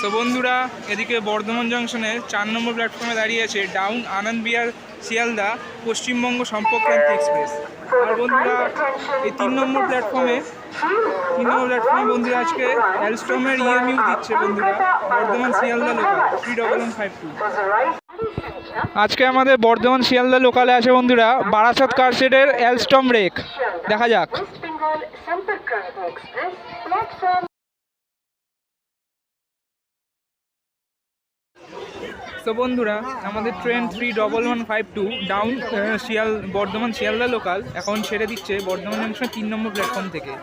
তো বন্ধুরা, এদিকে বর্ধমান জংশনের 4 নম্বর প্ল্যাটফর্মে দাঁড়িয়ে আছে ডাউন আনন্দ বিহার শিয়ালদা পশ্চিমবঙ্গ সম্পর্কক্রান্তি এক্সপ্রেস। আর বন্ধুরা, এই 3 নম্বর প্ল্যাটফর্মে বন্ধুরা আজকে অ্যালস্ট্রমের ইএমইউ দিচ্ছে বন্ধুরা, বর্ধমান শিয়ালদা লোকাল 31152। আজকে আমাদের বর্ধমান শিয়ালদা লোকালে আছে বন্ধুরা বারাসাত কারশেডের অ্যালস্ট্রম রেক। দেখা যাক। তো বন্ধুরা, আমাদের train 31152 down Bardhaman Sealdah local এখন ছেড়ে দিচ্ছে বর্ধমান জংশন 3 নম্বর প্ল্যাটফর্ম থেকে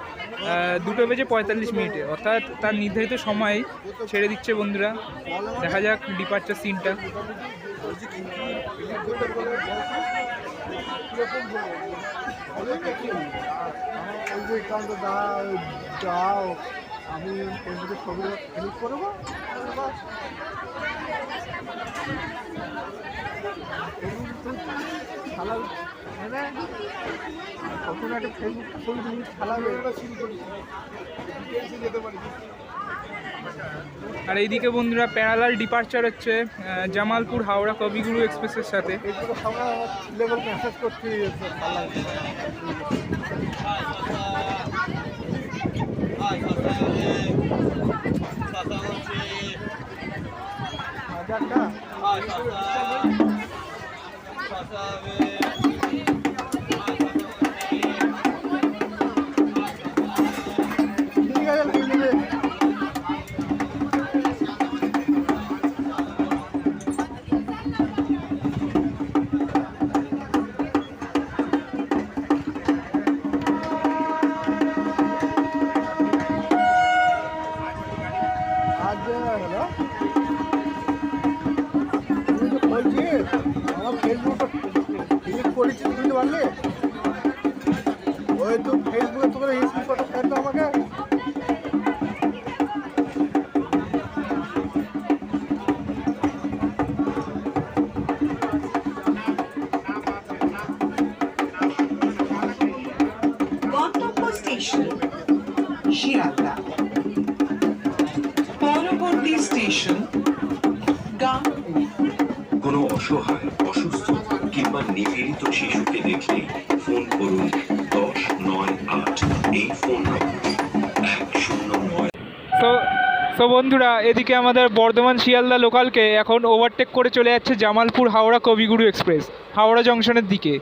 2:45 অর্থাৎ তার নির্ধারিত সময় ছেড়ে দিচ্ছে বন্ধুরা। দেখা যাক ডিপার্চার সিনটা। আমি ছবি ক্লিক করবো, আর এইদিকে বন্ধুরা প্যারালাল ডিপার্চার হচ্ছে জামালপুর হাওড়া কবিগুরু এক্সপ্রেসের সাথে। মেসেজ করছি আমার ফেসবুকটা ক্লিক করেছি, বুঝতে পারলি? ওই তো ফেসবুকে তোমার হিস্ট্রি ফটো ফেলতো আমাকে। গন্তব্য স্টেশন শিয়ালদা, পরবর্তী স্টেশন গাংপুর। কোনো অসহায়, অসুস্থ কিংবা নিপীড়িত শিশুকে দেখলে ফোন করুন 1098 এই ফোন নম্বর 109। তো বন্ধুরা, এদিকে আমাদের বর্ধমান শিয়ালদা লোকালকে এখন ওভারটেক করে চলে যাচ্ছে জামালপুর হাওড়া কবিগুরু এক্সপ্রেস হাওড়া জংশনের দিকে।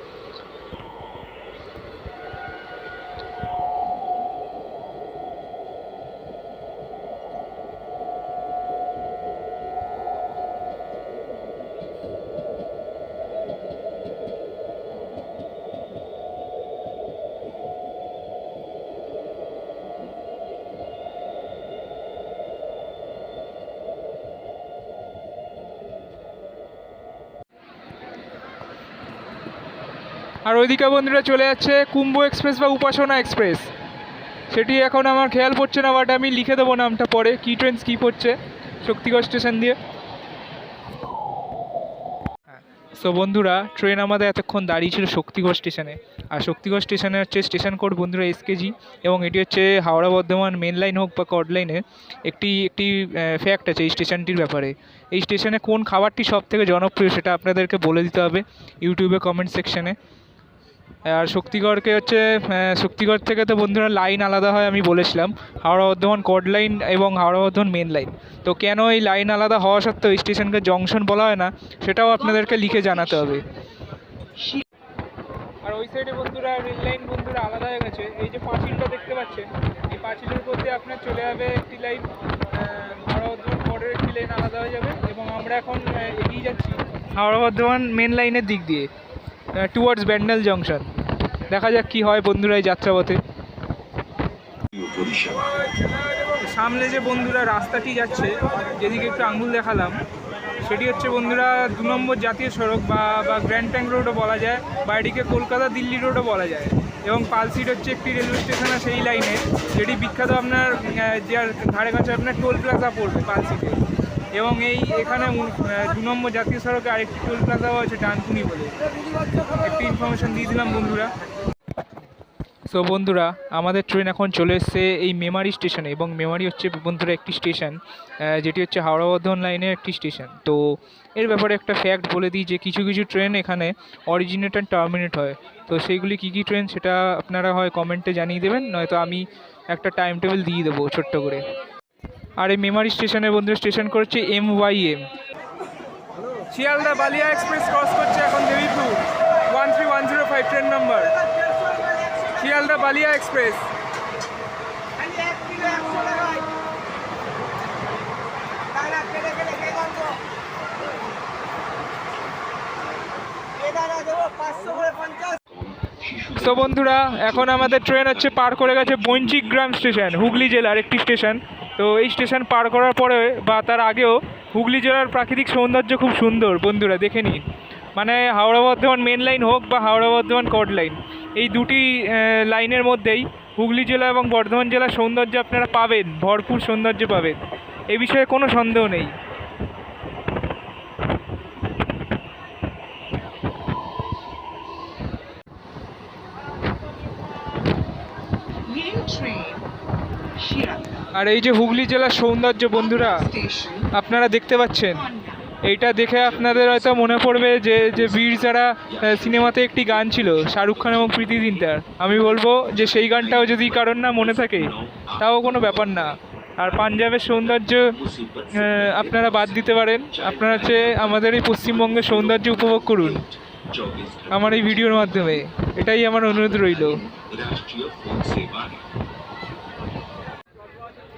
আর ওইদিকে বন্ধুরা চলে যাচ্ছে কুম্ভ এক্সপ্রেস বা উপাসনা এক্সপ্রেস। সেটি এখন আমার খেয়াল পড়ছে না, বাট আমি লিখে দেবো নামটা পরে। কি ট্রেন স্কিপ হচ্ছে শক্তিগড় স্টেশন দিয়ে। সো বন্ধুরা, ট্রেন আমাদের এতক্ষণ দাঁড়িয়ে ছিল শক্তিগড় স্টেশনে। আর শক্তিগড় স্টেশনে হচ্ছে স্টেশন কোড বন্ধুরা SKG, এবং এটি হচ্ছে হাওড়া বর্ধমান মেন লাইন হোক বা কর্ড লাইনের একটি ফ্যাক্ট আছে এই স্টেশনটির ব্যাপারে। এই স্টেশনে কোন খাবারটি সবথেকে জনপ্রিয় সেটা আপনাদেরকে বলে দিতে হবে ইউটিউবে কমেন্ট সেকশনে। আর শক্তিগড় থেকে তো বন্ধুরা লাইন আলাদা হয়, আমি বলেছিলাম হাওড়া বর্ধমান কর্ড লাইন এবং হাওড়া বর্ধমান মেন লাইন। তো কেন এই লাইন আলাদা হওয়া সত্ত্বেও এই স্টেশনকে জংশন বলা হয় না সেটাও আপনাদেরকে লিখে জানাতে হবে। আর ওই সাইডে বন্ধুরা রেল লাইন বন্ধুরা আলাদা হয়ে গেছে। এই যে পাঁচিলটা দেখতে পাচ্ছেন, এই পাঁচিলের উপর দিয়ে আপনার চলে যাবে একটি লাইন, হাওড়া বর্ধমান কর্ডের একটি লাইন আলাদা হয়ে যাবে, এবং আমরা এখন এগিয়ে যাচ্ছি হাওড়া বর্ধমান মেন লাইনের দিক দিয়ে টুয়ার্ডস ব্যান্ডেল জংশন। দেখা যাক কি হয় বন্ধুরা এই যাত্রাপথে। সামনে যে বন্ধুরা রাস্তাটি যাচ্ছে, যেদিকে একটু আঙুল দেখালাম, সেটি হচ্ছে বন্ধুরা 2 নম্বর জাতীয় সড়ক বা গ্র্যান্ড ট্যাঙ্ক রোডও বলা যায়, বা এটিকে কলকাতা দিল্লি রোডও বলা যায়। এবং পালসিট হচ্ছে একটি রেলওয়ে স্টেশন আছে এই লাইনে, যেটি বিখ্যাত আপনার যার ধারে কাছে আপনার টোল প্লাজা পড়বে পালসিটে। এবং এখানে 2 নম্বর জাতীয় সড়কে আরেকটি টোল প্লাজাও আছে ডানকুনি বলে। একটি ইনফরমেশন দিয়ে দিলাম বন্ধুরা। সো বন্ধুরা, আমাদের ট্রেন এখন চলে এসেছে এই মেমারি স্টেশনে, এবং মেমারি হচ্ছে বন্ধুরা একটি স্টেশন যেটি হচ্ছে হাওড়া বর্ধমান লাইনের একটি স্টেশন। তো এর ব্যাপারে একটা ফ্যাক্ট বলে দিই যে কিছু কিছু ট্রেন এখানে অরিজিনেট অ্যান্ড টার্মিনেট হয়। তো সেইগুলি কী কী ট্রেন সেটা আপনারা হয় কমেন্টে জানিয়ে দেবেন, নয়তো আমি একটা টাইম টেবিল দিয়ে দেবো ছোট্ট করে। আর এই মেমারি স্টেশনে বন্ধুরা স্টেশন করছে MYM। Sealdah Ballia express cross করছে এখন Debipur 13105 train number Sealdah Ballia express. তো বন্ধুরা, এখন আমাদের ট্রেন হচ্ছে পার করে গেছে বঞ্চিগ্রাম স্টেশন, হুগলি জেলার একটি স্টেশন। তো এই স্টেশন পার করার পরে বা তার আগেও হুগলি জেলার প্রাকৃতিক সৌন্দর্য খুব সুন্দর বন্ধুরা, দেখে নিন। মানে হাওড়া বর্ধমান মেন লাইন হোক বা হাওড়া বর্ধমান কড লাইন, এই দুটি লাইনের মধ্যেই হুগলি জেলা এবং বর্ধমান জেলার সৌন্দর্য আপনারা পাবেন, ভরপুর সৌন্দর্য পাবেন, এ বিষয়ে কোনো সন্দেহ নেই। ये ट्रेन शियालदा আর এই যে হুগলি জেলার সৌন্দর্য বন্ধুরা स्टेशन আপনারা দেখতে পাচ্ছেন, गोंडा। এইটা দেখে আপনাদের হয়তো মনে পড়বে যে যে বীর যারা সিনেমাতে একটি গান ছিল শাহরুখ খান এবং প্রীতি জিন্টার। আমি বলবো যে সেই গানটাও যদি কারোর না মনে থাকে তাও কোনো ব্যাপার না। আর পাঞ্জাবের সৌন্দর্য আপনারা বাদ দিতে পারেন, আপনারা হচ্ছে আমাদের এই পশ্চিমবঙ্গের সৌন্দর্য উপভোগ করুন আমার এই ভিডিওর মাধ্যমে, এটাই আমার অনুরোধ রইল। রাষ্ট্রীয় ফোন সেবা।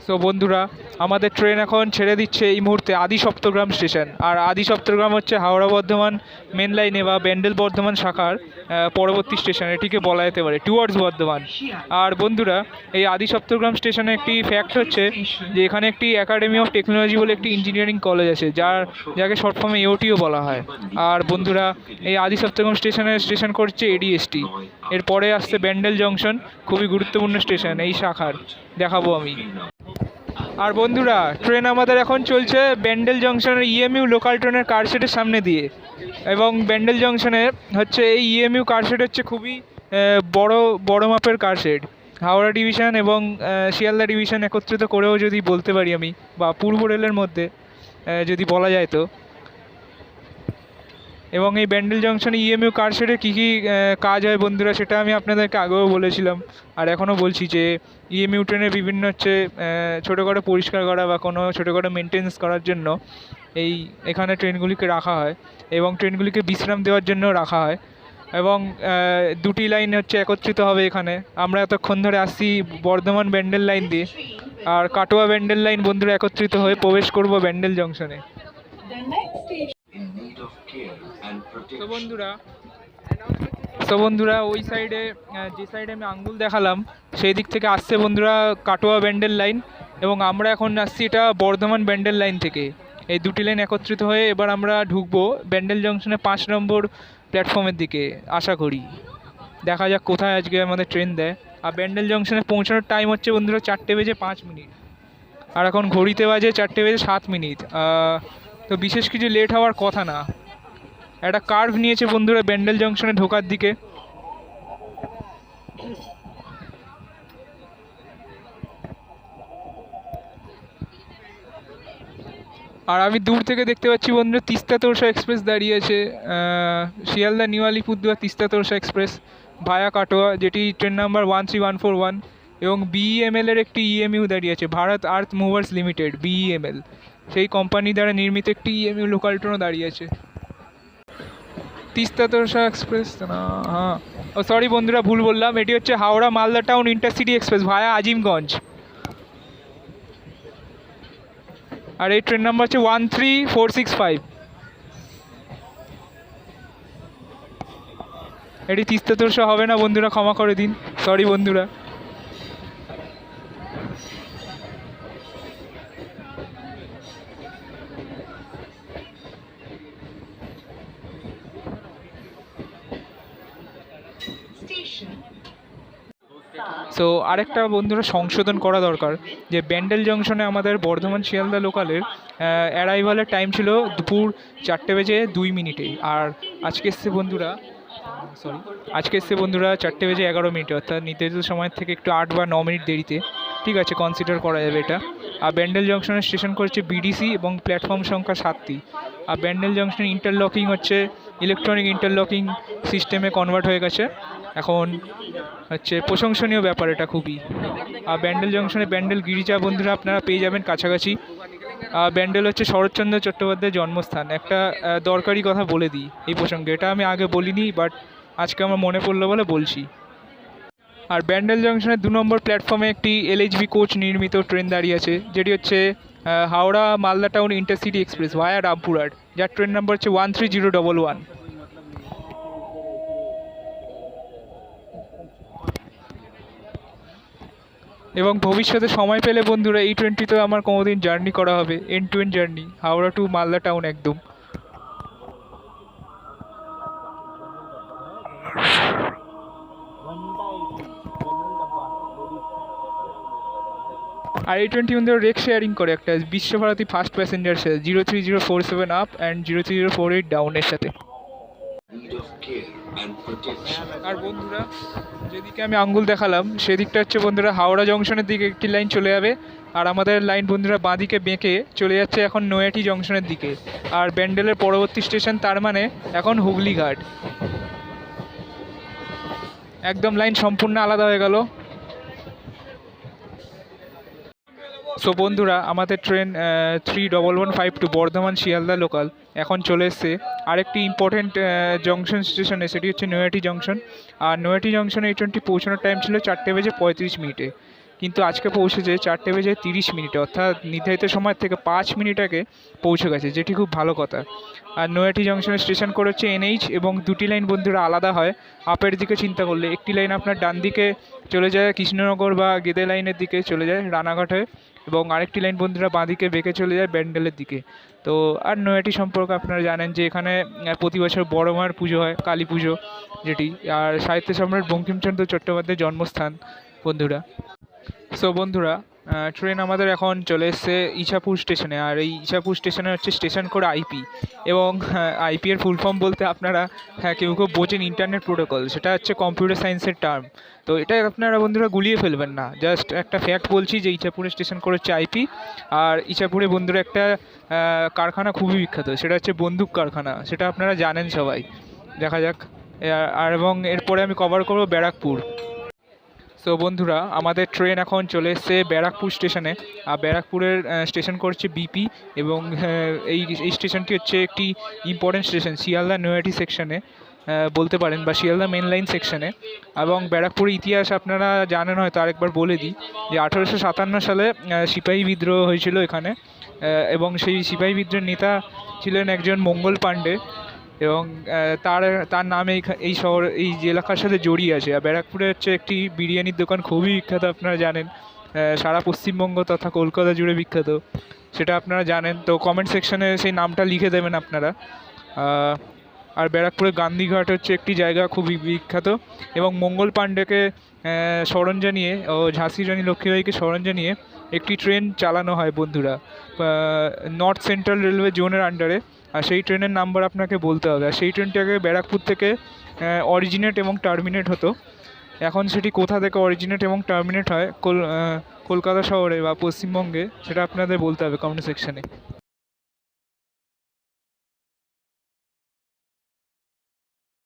সো বন্ধুরা, আমাদের ট্রেন এখন ছেড়ে দিচ্ছে এই মুহূর্তে আদি সপ্তগ্রাম স্টেশন। আর আদি সপ্তগ্রাম হচ্ছে হাওড়া বর্ধমান মেন লাইনে বা ব্যান্ডেল বর্ধমান শাখার পরবর্তী স্টেশন, এটিকে বলা যেতে পারে টুয়ার্ডস বর্ধমান। আর বন্ধুরা, এই আদি সপ্তগ্রাম স্টেশনে একটি ফ্যাক্ট হচ্ছে যে এখানে একটি একাডেমি অফ টেকনোলজি বলে একটি ইঞ্জিনিয়ারিং কলেজ আছে, যাকে শর্ট ফর্মে AOTও বলা হয়। আর বন্ধুরা, এই আদি সপ্তগ্রাম স্টেশন করছে ADST। এরপরে আসছে ব্যান্ডেল জংশন, খুবই গুরুত্বপূর্ণ স্টেশন এই শাখার, দেখাবো আমি। আর বন্ধুরা, ট্রেন আমাদের এখন চলছে ব্যান্ডেল জংশনের EMU লোকাল ট্রেনের কারশেডের সামনে দিয়ে, এবং ব্যান্ডেল জংশনে হচ্ছে এই EMU কারশেড হচ্ছে খুবই বড় মাপের কারশেড। হাওড়া ডিভিশন এবং শিয়ালদা ডিভিশন একত্রিত করেও যদি বলতে পারি আমি, বা পূর্ব রেলের মধ্যে যদি বলা যায় তো। এবং এই ব্যান্ডেল জংশনে EMU কারশেডে কী কী কাজ হয় বন্ধুরা, সেটা আমি আপনাদেরকে আগেও বলেছিলাম আর এখনও বলছি যে EMU ট্রেনের বিভিন্ন হচ্ছে ছোটোখাটো পরিষ্কার করা বা কোনো ছোটোখাটো মেনটেন্স করার জন্য এখানে ট্রেনগুলিকে রাখা হয়, এবং ট্রেনগুলিকে বিশ্রাম দেওয়ার জন্য রাখা হয়। এবং দুটি লাইন হচ্ছে একত্রিত হবে এখানে। আমরা এতক্ষণ ধরে আসছি বর্ধমান ব্যান্ডেল লাইন দিয়ে, আর কাটোয়া ব্যান্ডেল লাইন বন্ধুরা একত্রিত হয়ে প্রবেশ করব Bandel জংশনে। In need of care and protection. তো বন্ধুরা, ওই সাইডে যে সাইডে আমি আঙ্গুল দেখালাম সেই দিক থেকে আসছে বন্ধুরা কাটোয়া ব্যান্ডেল লাইন, এবং আমরা এখন আসছি এটা বর্ধমান ব্যান্ডেল লাইন থেকে। এই দুটি লাইন একত্রিত হয়ে এবার আমরা ঢুকবো ব্যান্ডেল জংশনে 5 নম্বর প্ল্যাটফর্মের দিকে, আশা করি। দেখা যাক কোথায় আজকে আমাদের ট্রেন দেয়। আর ব্যান্ডেল জংশনে পৌঁছানোর টাইম হচ্ছে বন্ধুরা 4:05, আর এখন ঘড়িতে বাজে 4:07। তো বিশেষ কিছু লেট হওয়ার কথা না। একটা কার্ভ নিয়েছে বন্ধুরা ব্যান্ডেল জংশনে ঢোকার দিকে। আর আমি দূর থেকে দেখতে পাচ্ছি বন্ধুরা তিস্তা তোরসা এক্সপ্রেস দাঁড়িয়ে আছে, শিয়ালদা নিউ আলিপুরদুয়ার তিস্তা তোরসা এক্সপ্রেস ভায়া কাটোয়া, যেটি ট্রেন নাম্বার 13141। এবং BEML এর একটি EMU দাঁড়িয়ে আছে, ভারত আর্থ মুভার্স লিমিটেড BEML, সেই কোম্পানি দ্বারা নির্মিত একটি EMU লোকাল ট্রেনও দাঁড়িয়ে আছে। তিস্তা তোরসা এক্সপ্রেস না, হ্যাঁ ও সরি বন্ধুরা, ভুল বললাম, এটি হচ্ছে Howrah Malda town intercity express via Azimganj. আর এই ট্রেন নাম্বার হচ্ছে 13465। এটি তিস্তা তোরসা হবে না বন্ধুরা, ক্ষমা করে দিন, সরি বন্ধুরা। সো আরেকটা বন্ধুরা সংশোধন করা দরকার, যে ব্যান্ডেল জংশনে আমাদের বর্ধমান শিয়ালদা লোকালের অ্যারাইভালের টাইম ছিল দুপুর 4:02, আর আজকে এসছে বন্ধুরা সরি, আজকে এসছে বন্ধুরা 4:11 অর্থাৎ নির্ধারিত সময়ের থেকে একটু 8 বা 9 মিনিট দেরিতে। ঠিক আছে, কনসিডার করা যাবে এটা। আর ব্যান্ডেল জংশনের স্টেশন করেছে বিডিসি এবং প্ল্যাটফর্ম সংখ্যা 7টি। আর ব্যান্ডেল জংশন ইন্টারলকিং হচ্ছে ইলেকট্রনিক ইন্টারলকিং সিস্টেমে কনভার্ট হয়ে গেছে এখন। হচ্ছে প্রশংসনীয় ব্যাপার এটা খুবই। আর ব্যান্ডেল জংশনে ব্যান্ডেল গিরিজা বন্ধুরা আপনারা পেয়ে যাবেন কাছাকাছি। ব্যান্ডেল হচ্ছে শরৎচন্দ্র চট্টোপাধ্যায়ের জন্মস্থান। একটা দরকারি কথা বলে দিই এই প্রসঙ্গে, এটা আমি আগে বলিনি, বাট আজকে আমার মনে পড়লো বলে বলছি। আর ব্যান্ডেল জংশনের 2 নম্বর প্ল্যাটফর্মে একটি এলএইচবি কোচ নির্মিত ট্রেন দাঁড়িয়ে আছে, যেটি হচ্ছে Howrah Malda town intercity express ভায়া রামপুরহাট, যার ট্রেন নাম্বার হচ্ছে 13011। এবং ভবিষ্যতে সময় পেলে বন্ধুরা এই ট্রেনটিতেও আমার কোনোদিন জার্নি করা হবে, end to end journey Howrah to Malda town একদম। আর এই ট্রেনটি বন্ধুরা রেক শেয়ারিং করে একটা Viswabharati fast passenger 03047 up and 03048 ডাউনের সাথে। Need of care and protection. আর বন্ধুরা যেদিকে আমি আঙ্গুল দেখালাম সেদিকটা হচ্ছে বন্ধুরা হাওড়া জংশনের দিকে একটি লাইন চলে যাবে, আর আমাদের লাইন বন্ধুরা বাঁদিকে বেঁকে চলে যাচ্ছে এখন নৈহাটি জংশনের দিকে। আর ব্যান্ডেলের পরবর্তী স্টেশন তার মানে এখন হুগলি ঘাট। একদম লাইন সম্পূর্ণ আলাদা হয়ে গেল। সো বন্ধুরা আমাদের ট্রেন 31152 বর্ধমান শিয়ালদা লোকাল এখন চলে এসছে আরেকটি ইম্পর্টেন্ট জংশন স্টেশনে, সেটি হচ্ছে নৈহাটি জংশন। আর নৈহাটি জংশনে এই ট্রেনটি পৌঁছানোর টাইম ছিল 4:35, কিন্তু আজকে পৌঁছেছে 4:30, অর্থাৎ নির্ধারিত সময় থেকে 5 মিনিট আগে পৌঁছে গেছে, যেটি খুব ভালো কথা। আর নৈহাটি জংশনের স্টেশন করে হচ্ছে এনএইচ, এবং দুটি লাইন বন্ধুরা আলাদা হয়। আপের দিকে চিন্তা করলে একটি লাইন আপনার ডান দিকে চলে যায় কৃষ্ণনগর বা গেদে লাইনের দিকে চলে যায় রানাঘাট হয়ে, এবং আরেকটি লাইন বন্ধুরা বাঁদিকে বেঁকে চলে যায় ব্যান্ডেলের দিকে। তো আর নৈহাটি সম্পর্কে আপনারা জানেন যে এখানে প্রতি বছর বড় মার পুজো হয়, কালী পুজো যেটি, আর সাহিত্য সম্রাট বঙ্কিমচন্দ্র চট্টোপাধ্যায়ের জন্মস্থান বন্ধুরা। সো বন্ধুরা ট্রেন আমাদের এখন চলে এসছে ইছাপুর স্টেশনে। আর এই ইছাপুর স্টেশনে হচ্ছে স্টেশন কোড আইপি, এবং আইপি এর ফুল ফর্ম বলতে আপনারা কেউ কেউ বোঝেন ইন্টারনেট প্রোটোকল, সেটা হচ্ছে কম্পিউটার সায়েন্সের টার্ম। তো এটা আপনারা বন্ধুরা গুলিয়ে ফেলবেন না, জাস্ট একটা ফ্যাক্ট বলছি যে ইছাপুরের স্টেশন কোড হচ্ছে আইপি। আর ইছাপুরে বন্ধুরা একটা কারখানা খুবই বিখ্যাত, সেটা হচ্ছে বন্দুক কারখানা, সেটা আপনারা জানেন সবাই। দেখা যাক। আর এবং এরপরে আমি কভার করবো ব্যারাকপুর। সো বন্ধুরা আমাদের ট্রেন এখন চলে এসছে ব্যারাকপুর স্টেশনে। আর ব্যারাকপুরের স্টেশন করছে বিপি, এবং এই স্টেশনটি হচ্ছে একটি ইম্পর্টেন্ট স্টেশন শিয়ালদা নৈহাটি সেকশনে বলতে পারেন, বা শিয়ালদা মেন লাইন সেকশনে। এবং ব্যারাকপুরের ইতিহাস আপনারা জানেন হয়তো, আরেকবার বলে দিই যে 1857 সালে সিপাহী বিদ্রোহ হয়েছিল এখানে, এবং সেই সিপাহী বিদ্রোহের নেতা ছিলেন একজন মঙ্গল পাণ্ডে, এবং তার নামে এই শহর এই এলাকার সাথে জড়িয়ে আছে। আর ব্যারাকপুরে হচ্ছে একটি বিরিয়ানির দোকান খুবই বিখ্যাত, আপনারা জানেন, সারা পশ্চিমবঙ্গ তথা কলকাতা জুড়ে বিখ্যাত, সেটা আপনারা জানেন। তো কমেন্ট সেকশনে সেই নামটা লিখে দেবেন আপনারা। আর ব্যারাকপুরের গান্ধীঘাট হচ্ছে একটি জায়গা খুবই বিখ্যাত, এবং মঙ্গল পাণ্ডেকে স্মরণ জানিয়ে ও ঝাঁসি রানী লক্ষ্মীবাঈকে স্মরণ জানিয়ে একটি ট্রেন চালানো হয় বন্ধুরা নর্থ সেন্ট্রাল রেলওয়ে জোনের আন্ডারে। আর সেই ট্রেনের নাম্বার আপনাকে বলতে হবে। আর সেই ট্রেনটাকে ব্যারাকপুর থেকে অরিজিনেট এবং টার্মিনেট হতো। এখন সেটি কোথা থেকে অরিজিনেট এবং টার্মিনেট হয় কলকাতা শহরে বা পশ্চিমবঙ্গে, সেটা আপনাদের বলতে হবে কমেন্ট সেকশানে।